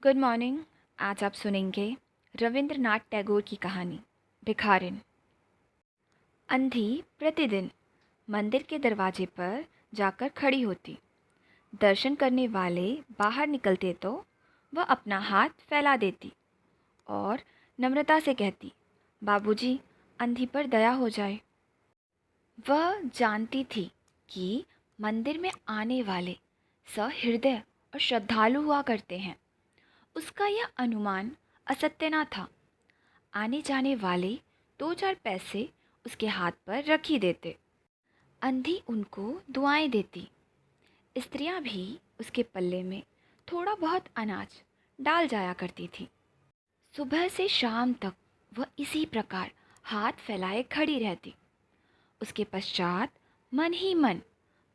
Good morning. आज आप सुनेंगे रविंद्रनाथ टैगोर की कहानी भिखारिन। अंधी प्रतिदिन मंदिर के दरवाजे पर जाकर खड़ी होती। दर्शन करने वाले बाहर निकलते तो वह अपना हाथ फैला देती और नम्रता से कहती, बाबूजी, अंधी पर दया हो जाए। वह जानती थी कि मंदिर में आने वाले सहृदय और श्रद्धालु हुआ करते हैं। उसका यह अनुमान असत्य न था। आने जाने वाले 2-4 पैसे उसके हाथ पर रख ही देते। अंधी उनको दुआएं देती। स्त्रियां भी उसके पल्ले में थोड़ा बहुत अनाज डाल जाया करती थी। सुबह से शाम तक वह इसी प्रकार हाथ फैलाए खड़ी रहती। उसके पश्चात मन ही मन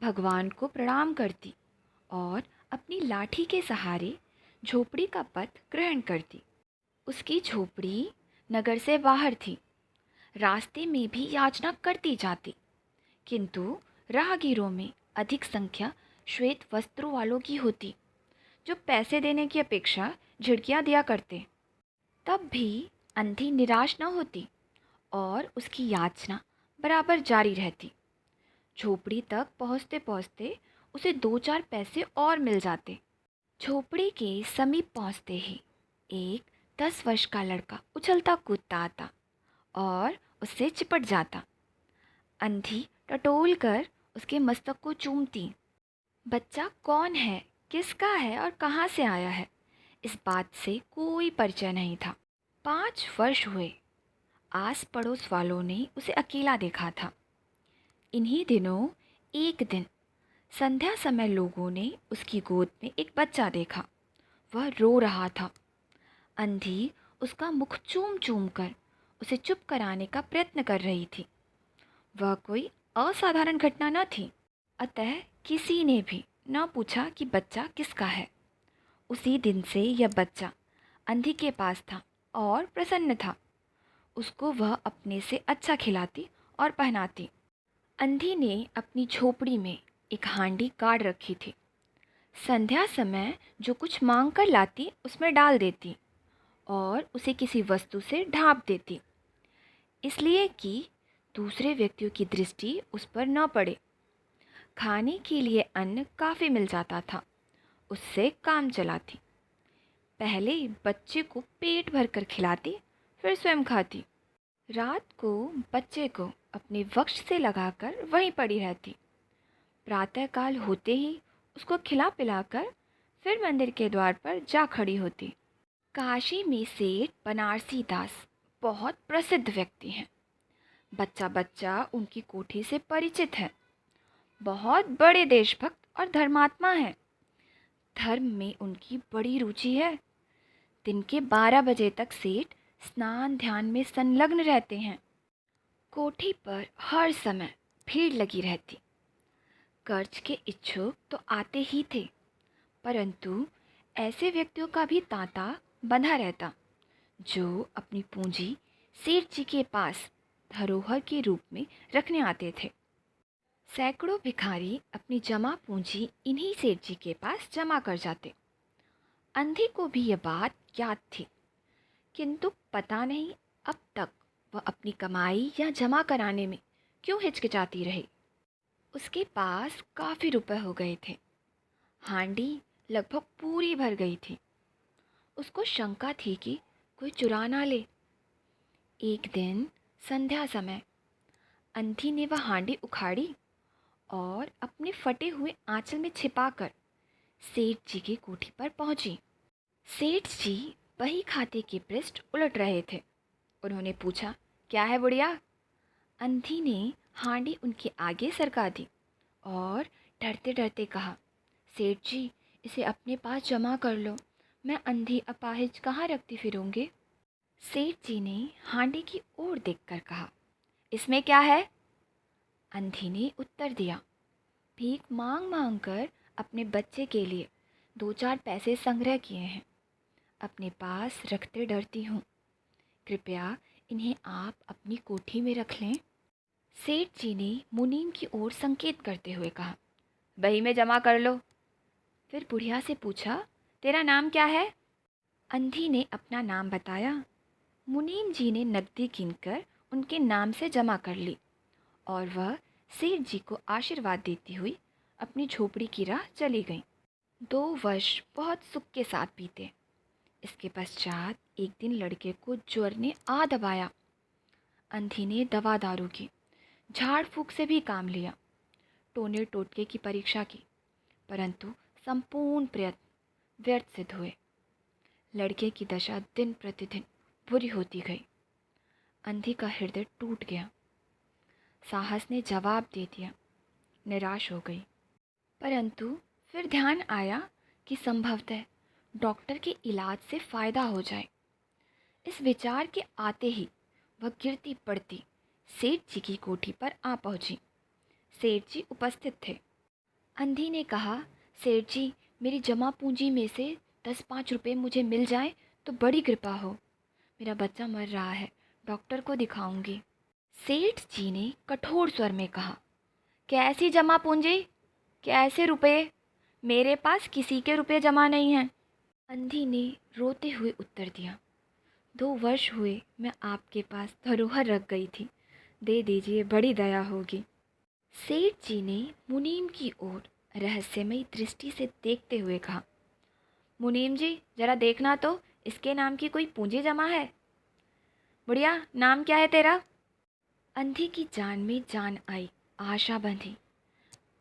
भगवान को प्रणाम करती और अपनी लाठी के सहारे झोपड़ी का पथ ग्रहण करती। उसकी झोपड़ी नगर से बाहर थी। रास्ते में भी याचना करती जाती, किंतु राहगीरों में अधिक संख्या श्वेत वस्त्रों वालों की होती, जो पैसे देने की अपेक्षा झिड़कियां दिया करते। तब भी अंधी निराश न होती और उसकी याचना बराबर जारी रहती। झोपड़ी तक पहुँचते पहुँचते उसे 2-4 पैसे और मिल जाते। झोपड़ी के समीप पहुँचते ही एक 10 वर्ष का लड़का उछलता कूदता आता और उससे चिपट जाता। अंधी टटोल कर उसके मस्तक को चूमती। बच्चा कौन है, किसका है और कहाँ से आया है, इस बात से कोई परिचय नहीं था। 5 वर्ष हुए। आस पड़ोस वालों ने उसे अकेला देखा था। इन्हीं दिनों एक दिन संध्या समय लोगों ने उसकी गोद में एक बच्चा देखा। वह रो रहा था। अंधी उसका मुख चूम चूम कर उसे चुप कराने का प्रयत्न कर रही थी। वह कोई असाधारण घटना न थी, अतः किसी ने भी न पूछा कि बच्चा किसका है। उसी दिन से यह बच्चा अंधी के पास था और प्रसन्न था। उसको वह अपने से अच्छा खिलाती और पहनाती। अंधी ने अपनी झोपड़ी में एक हांडी गाड़ रखी थी। संध्या समय जो कुछ मांग कर लाती उसमें डाल देती और उसे किसी वस्तु से ढाँप देती, इसलिए कि दूसरे व्यक्तियों की दृष्टि उस पर न पड़े। खाने के लिए अन्न काफ़ी मिल जाता था, उससे काम चलाती। पहले बच्चे को पेट भर कर खिलाती, फिर स्वयं खाती। रात को बच्चे को अपने वक्ष से लगाकर वहीं पड़ी रहती। प्रातःकाल होते ही उसको खिला पिलाकर फिर मंदिर के द्वार पर जा खड़ी होती। काशी में सेठ बनारसी दास बहुत प्रसिद्ध व्यक्ति हैं। बच्चा बच्चा उनकी कोठी से परिचित है। बहुत बड़े देशभक्त और धर्मात्मा हैं। धर्म में उनकी बड़ी रुचि है। दिन के 12 बजे तक सेठ स्नान ध्यान में संलग्न रहते हैं। कोठी पर हर समय भीड़ लगी रहती। कर्ज के इच्छुक तो आते ही थे, परंतु ऐसे व्यक्तियों का भी तांता बंधा रहता जो अपनी पूंजी सेठ जी के पास धरोहर के रूप में रखने आते थे। सैकड़ों भिखारी अपनी जमा पूंजी इन्हीं सेठ जी के पास जमा कर जाते। अंधी को भी यह बात याद थी, किंतु पता नहीं अब तक वह अपनी कमाई या जमा कराने में क्यों हिचकिचाती रही। उसके पास काफ़ी रुपए हो गए थे। हांडी लगभग पूरी भर गई थी। उसको शंका थी कि कोई चुरा ना ले। एक दिन संध्या समय अंधी ने वह हांडी उखाड़ी और अपने फटे हुए आंचल में छिपाकर सेठ जी की कोठी पर पहुंची। सेठ जी बही खाते के पृष्ठ उलट रहे थे। उन्होंने पूछा, क्या है बुढ़िया? अंधी ने हांडी उनके आगे सरका दी और डरते डरते कहा, सेठ जी, इसे अपने पास जमा कर लो। मैं अंधी अपाहिज कहाँ रखती फिरूंगी। सेठ जी ने हांडी की ओर देखकर कहा, इसमें क्या है? अंधी ने उत्तर दिया, भीख मांग मांग कर अपने बच्चे के लिए 2-4 पैसे संग्रह किए हैं, अपने पास रखते डरती हूँ। कृपया इन्हें आप अपनी कोठी में रख लें। सेठ जी ने मुनीम की ओर संकेत करते हुए कहा, बही में जमा कर लो। फिर बुढ़िया से पूछा, तेरा नाम क्या है? अंधी ने अपना नाम बताया। मुनीम जी ने नकदी गिनकर उनके नाम से जमा कर ली और वह सेठ जी को आशीर्वाद देती हुई अपनी झोपड़ी की राह चली गईं। 2 वर्ष बहुत सुख के साथ बीते। इसके पश्चात एक दिन लड़के को ज्वर ने आ दबाया। अंधी ने दवा दारू की, झाड़ फूक से भी काम लिया, टोने टोटके की परीक्षा की, परंतु संपूर्ण प्रयत्न व्यर्थ सिद्ध हुए। लड़के की दशा दिन प्रतिदिन बुरी होती गई। अंधी का हृदय टूट गया। साहस ने जवाब दे दिया, निराश हो गई। परंतु फिर ध्यान आया कि संभवतः डॉक्टर के इलाज से फ़ायदा हो जाए। इस विचार के आते ही वह गिरती पड़ती सेठ जी की कोठी पर आ पहुंची। सेठ जी उपस्थित थे। अंधी ने कहा, सेठ जी, मेरी जमा पूंजी में से 10-5 रुपये मुझे मिल जाए तो बड़ी कृपा हो। मेरा बच्चा मर रहा है, डॉक्टर को दिखाऊंगी। सेठ जी ने कठोर स्वर में कहा, कैसी जमा पूंजी, कैसे रुपए? मेरे पास किसी के रुपए जमा नहीं हैं। अंधी ने रोते हुए उत्तर दिया, 2 वर्ष हुए मैं आपके पास धरोहर रख गई थी, दे दीजिए, बड़ी दया होगी। सेठ जी ने मुनीम की ओर रहस्यमयी दृष्टि से देखते हुए कहा, मुनीम जी, जरा देखना तो, इसके नाम की कोई पूंजी जमा है? बुढ़िया, नाम क्या है तेरा? अंधी की जान में जान आई, आशा बंधी।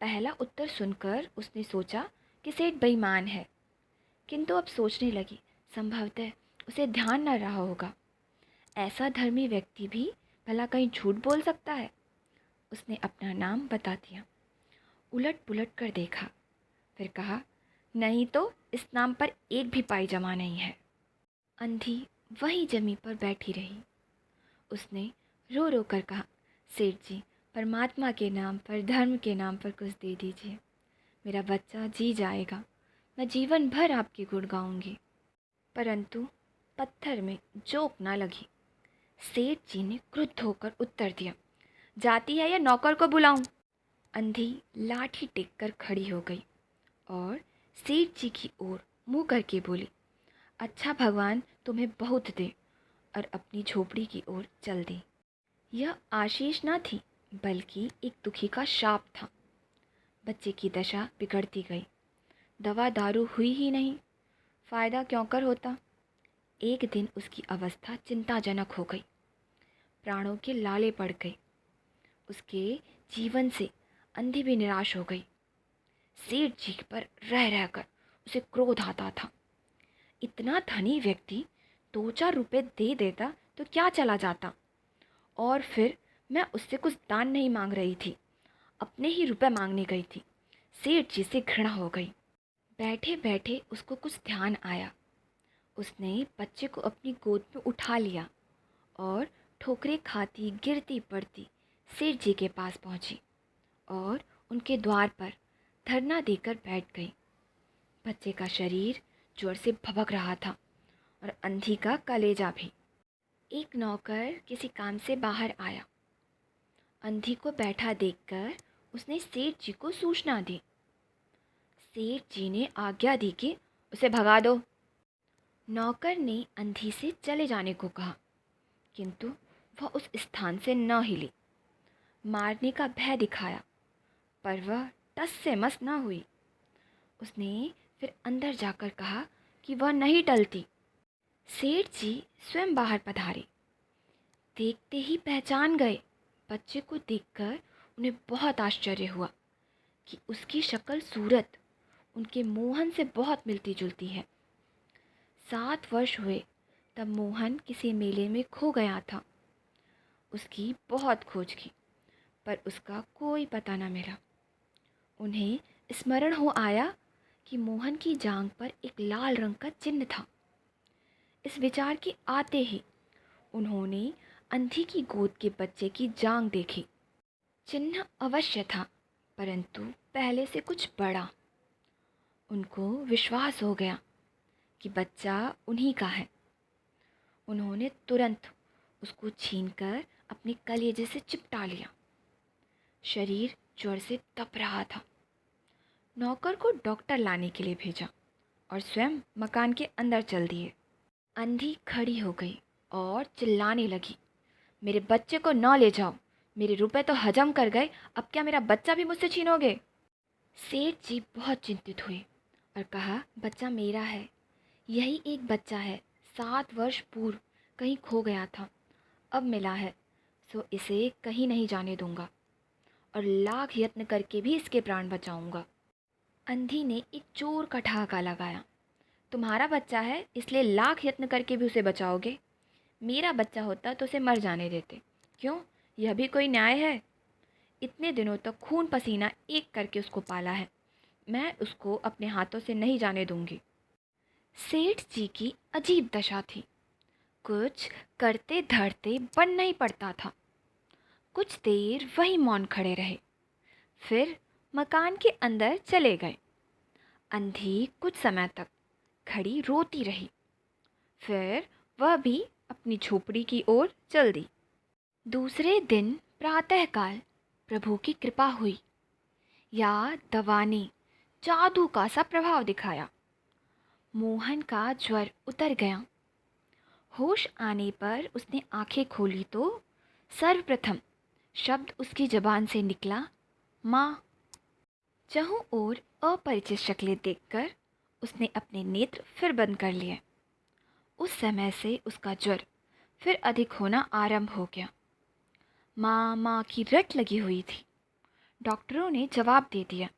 पहला उत्तर सुनकर उसने सोचा कि सेठ बेईमान है, किंतु अब सोचने लगी संभवतः उसे ध्यान न रहा होगा। ऐसा धर्मी व्यक्ति भी भला कहीं झूठ बोल सकता है। उसने अपना नाम बता दिया। उलट पुलट कर देखा, फिर कहा, नहीं तो इस नाम पर एक भी पाई जमा नहीं है। अंधी वहीं जमी पर बैठी रही। उसने रो रो कर कहा, सेठ जी, परमात्मा के नाम पर, धर्म के नाम पर कुछ दे दीजिए। मेरा बच्चा जी जाएगा, मैं जीवन भर आपके गुण गाऊंगी। परंतु पत्थर में जोक ना लगी। सेठ जी ने क्रुद्ध होकर उत्तर दिया, जाती है या नौकर को बुलाऊं? अंधी लाठी टेक कर खड़ी हो गई और सेठ जी की ओर मुंह करके बोली, अच्छा भगवान तुम्हें बहुत दे, और अपनी झोपड़ी की ओर चल दी। यह आशीष न थी, बल्कि एक दुखी का शाप था। बच्चे की दशा बिगड़ती गई। दवा दारू हुई ही नहीं, फ़ायदा क्यों कर होता। एक दिन उसकी अवस्था चिंताजनक हो गई। प्राणों के लाले पड़ गए। उसके जीवन से अंधी भी निराश हो गई। सेठ जी पर रह रहकर उसे क्रोध आता था। इतना धनी व्यक्ति 2-4 रुपए दे देता तो क्या चला जाता, और फिर मैं उससे कुछ दान नहीं मांग रही थी, अपने ही रुपए मांगने गई थी। सेठ जी से घृणा हो गई। बैठे बैठे उसको कुछ ध्यान आया। उसने बच्चे को अपनी गोद में उठा लिया और ठोकरें खाती गिरती पड़ती सेठ जी के पास पहुंची और उनके द्वार पर धरना देकर बैठ गई। बच्चे का शरीर जोर से भभक रहा था और अंधी का कलेजा भी। एक नौकर किसी काम से बाहर आया। अंधी को बैठा देखकर उसने सेठ जी को सूचना दी। सेठ जी ने आज्ञा दी कि उसे भगा दो। नौकर ने अंधी से चले जाने को कहा, किंतु वह उस स्थान से न हिली। मारने का भय दिखाया, पर वह टस से मस न हुई। उसने फिर अंदर जाकर कहा कि वह नहीं टलती। सेठ जी स्वयं बाहर पधारे। देखते ही पहचान गए। बच्चे को देखकर उन्हें बहुत आश्चर्य हुआ कि उसकी शक्ल सूरत उनके मोहन से बहुत मिलती जुलती है। 7 वर्ष हुए तब मोहन किसी मेले में खो गया था। उसकी बहुत खोज की, पर उसका कोई पता न मिला। उन्हें स्मरण हो आया कि मोहन की जांघ पर एक लाल रंग का चिन्ह था। इस विचार के आते ही उन्होंने अंधी की गोद के बच्चे की जांघ देखी। चिन्ह अवश्य था, परंतु पहले से कुछ बड़ा। उनको विश्वास हो गया कि बच्चा उन्हीं का है। उन्होंने तुरंत उसको छीनकर अपने कलेजे से चिपटा लिया। शरीर ज्वर से तप रहा था। नौकर को डॉक्टर लाने के लिए भेजा और स्वयं मकान के अंदर चल दिए। अंधी खड़ी हो गई और चिल्लाने लगी, मेरे बच्चे को न ले जाओ, मेरे रुपए तो हजम कर गए, अब क्या मेरा बच्चा भी मुझसे छीनोगे? सेठ जी बहुत चिंतित हुए और कहा, बच्चा मेरा है, यही एक बच्चा है, 7 वर्ष पूर्व कहीं खो गया था, अब मिला है, सो इसे कहीं नहीं जाने दूंगा और लाख यत्न करके भी इसके प्राण बचाऊंगा। अंधी ने एक चोर का ठहाका लगाया, तुम्हारा बच्चा है इसलिए लाख यत्न करके भी उसे बचाओगे? मेरा बच्चा होता तो उसे मर जाने देते। क्यों, यह भी कोई न्याय है? इतने दिनों तक खून पसीना एक करके उसको पाला है, मैं उसको अपने हाथों से नहीं जाने दूंगी। सेठ जी की अजीब दशा थी, कुछ करते धरते बन नहीं पड़ता था। कुछ देर वहीं मौन खड़े रहे, फिर मकान के अंदर चले गए। अंधी कुछ समय तक खड़ी रोती रही, फिर वह भी अपनी झोपड़ी की ओर चल दी। दूसरे दिन प्रातःकाल प्रभु की कृपा हुई, या दवा ने जादू का सा प्रभाव दिखाया। मोहन का ज्वर उतर गया। होश आने पर उसने आंखें खोली तो सर्वप्रथम शब्द उसकी जबान से निकला, माँ। चहुं ओर अपरिचित शक्लें देखकर उसने अपने नेत्र फिर बंद कर लिए। उस समय से उसका ज्वर फिर अधिक होना आरंभ हो गया। माँ माँ की रट लगी हुई थी। डॉक्टरों ने जवाब दे दिया।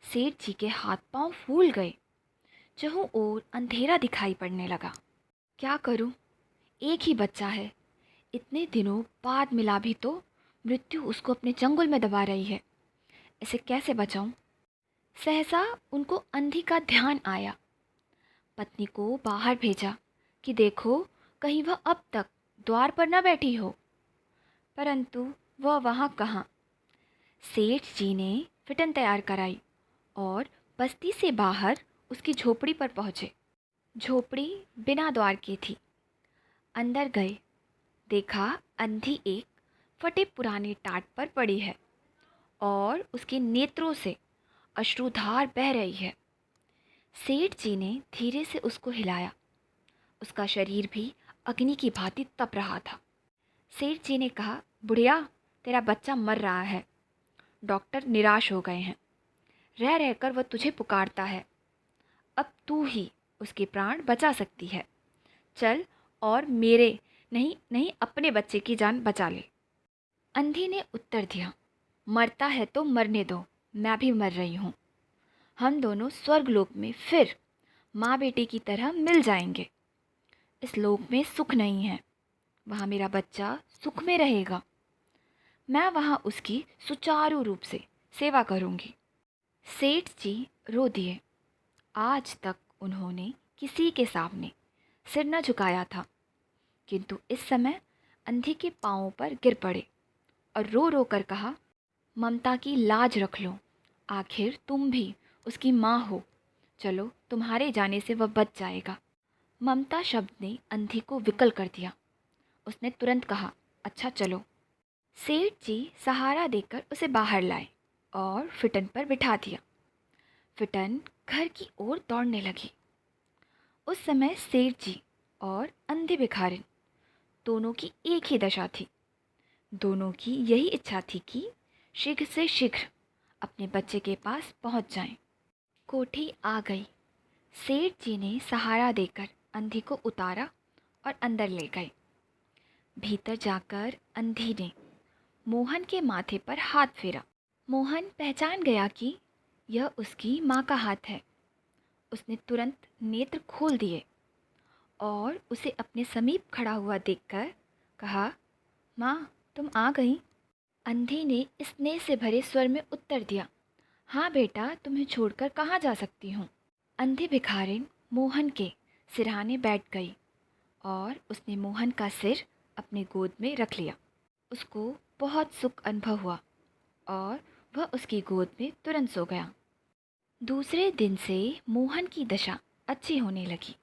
सेठ जी के हाथ पांव फूल गए। चहुं ओर अंधेरा दिखाई पड़ने लगा। क्या करूं? एक ही बच्चा है, इतने दिनों बाद मिला भी तो मृत्यु उसको अपने चंगुल में दबा रही है, इसे कैसे बचाऊं? सहसा उनको अंधी का ध्यान आया। पत्नी को बाहर भेजा कि देखो कहीं वह अब तक द्वार पर न बैठी हो, परंतु वह वहाँ कहाँ। सेठ जी ने फिटन तैयार कराई और बस्ती से बाहर उसकी झोपड़ी पर पहुँचे। झोपड़ी बिना द्वार की थी। अंदर गए, देखा अंधी एक फटे पुराने टाट पर पड़ी है और उसके नेत्रों से अश्रुधार बह रही है। सेठ जी ने धीरे से उसको हिलाया। उसका शरीर भी अग्नि की भांति तप रहा था। सेठ जी ने कहा, बुढ़िया, तेरा बच्चा मर रहा है, डॉक्टर निराश हो गए हैं, रह रहकर वह तुझे पुकारता है, अब तू ही उसके प्राण बचा सकती है, चल और मेरे नहीं नहीं अपने बच्चे की जान बचा ले। अंधी ने उत्तर दिया, मरता है तो मरने दो, मैं भी मर रही हूँ, हम दोनों स्वर्गलोक में फिर माँ बेटे की तरह मिल जाएंगे। इस लोक में सुख नहीं है, वहाँ मेरा बच्चा सुख में रहेगा, मैं वहाँ उसकी सुचारू रूप से सेवा करूँगी। सेठ जी रो दिए। आज तक उन्होंने किसी के सामने सिर न झुकाया था, किंतु इस समय अंधी के पांवों पर गिर पड़े और रो रो कर कहा, ममता की लाज रख लो, आखिर तुम भी उसकी माँ हो, चलो तुम्हारे जाने से वह बच जाएगा। ममता शब्द ने अंधी को विकल कर दिया। उसने तुरंत कहा, अच्छा चलो। सेठ जी सहारा देकर उसे बाहर लाए और फिटन पर बिठा दिया। फिटन घर की ओर दौड़ने लगी। उस समय सेठ जी और अंधे भिखारिन दोनों की एक ही दशा थी। दोनों की यही इच्छा थी कि शीघ्र से शीघ्र अपने बच्चे के पास पहुंच जाएं। कोठी आ गई। सेठ जी ने सहारा देकर अंधी को उतारा और अंदर ले गए। भीतर जाकर अंधी ने मोहन के माथे पर हाथ फेरा। मोहन पहचान गया कि यह उसकी माँ का हाथ है। उसने तुरंत नेत्र खोल दिए और उसे अपने समीप खड़ा हुआ देखकर कहा, माँ, तुम आ गई? अंधी ने स्नेह से भरे स्वर में उत्तर दिया, हाँ बेटा, तुम्हें छोड़कर कहाँ जा सकती हूँ। अंधी भिखारिन मोहन के सिरहाने बैठ गई और उसने मोहन का सिर अपनी गोद में रख लिया। उसको बहुत सुख अनुभव हुआ और वह उसकी गोद में तुरंत सो गया। दूसरे दिन से मोहन की दशा अच्छी होने लगी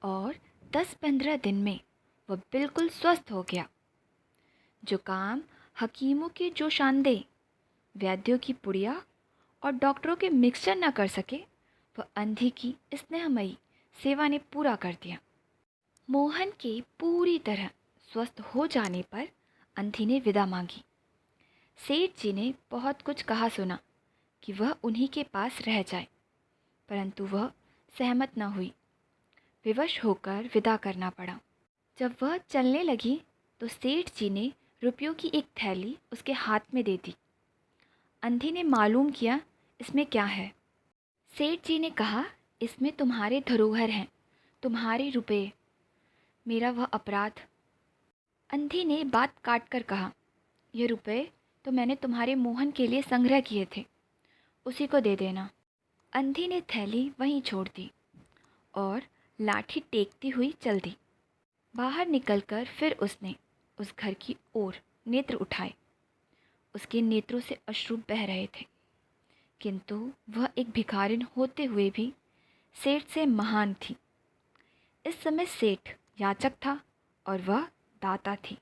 और 10-15 दिन में वह बिल्कुल स्वस्थ हो गया। जो काम हकीमों के जो शांदे, वैद्यों की पुड़िया और डॉक्टरों के मिक्सचर न कर सके, वह अंधी की स्नेहमयी सेवा ने पूरा कर दिया। मोहन के पूरी तरह स्वस्थ हो जाने पर अंधी ने विदा मांगी। सेठ जी ने बहुत कुछ कहा सुना कि वह उन्हीं के पास रह जाए, परंतु वह सहमत न हुई। विवश होकर विदा करना पड़ा। जब वह चलने लगी तो सेठ जी ने रुपयों की एक थैली उसके हाथ में दे दी। अंधी ने मालूम किया इसमें क्या है। सेठ जी ने कहा, इसमें तुम्हारे धरोहर हैं, तुम्हारे रुपए, मेरा वह अपराध। अंधी ने बात काट कर कहा, ये रुपए तो मैंने तुम्हारे मोहन के लिए संग्रह किए थे, उसी को दे देना। अंधी ने थैली वहीं छोड़ दी और लाठी टेकती हुई चल दी। बाहर निकलकर फिर उसने उस घर की ओर नेत्र उठाए। उसके नेत्रों से अश्रु बह रहे थे, किंतु वह एक भिखारिन होते हुए भी सेठ से महान थी। इस समय सेठ याचक था और वह दाता थी।